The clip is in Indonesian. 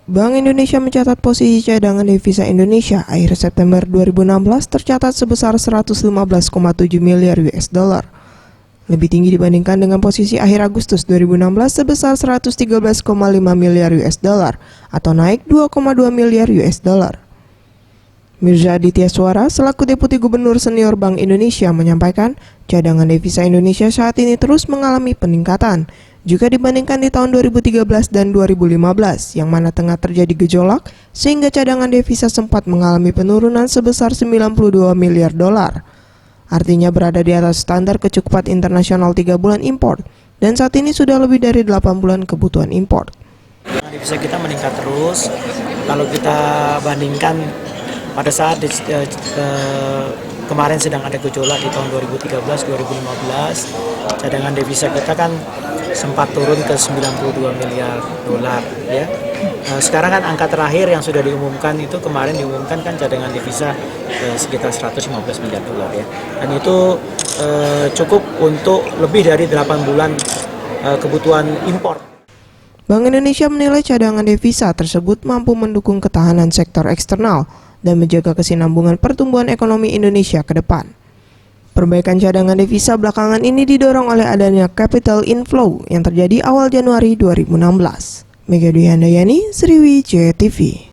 Bank Indonesia mencatat posisi cadangan devisa Indonesia akhir September 2016 tercatat sebesar 115,7 miliar US dollar. Lebih tinggi dibandingkan dengan posisi akhir Agustus 2016 sebesar 113,5 miliar US dollar atau naik 2,2 miliar US dollar. Mirza Aditya Suara selaku Deputi Gubernur Senior Bank Indonesia menyampaikan cadangan devisa Indonesia saat ini terus mengalami peningkatan jika dibandingkan di tahun 2013 dan 2015 yang mana tengah terjadi gejolak sehingga cadangan devisa sempat mengalami penurunan sebesar 92 miliar dolar. Artinya berada di atas standar kecukupan internasional 3 bulan impor dan saat ini sudah lebih dari 8 bulan kebutuhan impor. Devisa kita meningkat terus. Kalau kita bandingkan pada saat kemarin sedang ada gejolak di tahun 2013-2015, cadangan devisa kita kan sempat turun ke 92 miliar dolar ya. Sekarang kan angka terakhir yang sudah diumumkan itu kemarin diumumkan kan cadangan devisa sekitar 115 miliar dolar ya. Dan itu cukup untuk lebih dari 8 bulan kebutuhan impor. Bank Indonesia menilai cadangan devisa tersebut mampu mendukung ketahanan sektor eksternal dan menjaga kesinambungan pertumbuhan ekonomi Indonesia ke depan. Perbaikan cadangan devisa belakangan ini didorong oleh adanya capital inflow yang terjadi awal Januari 2016. Mega Dwi Handayani, Sriwijaya TV.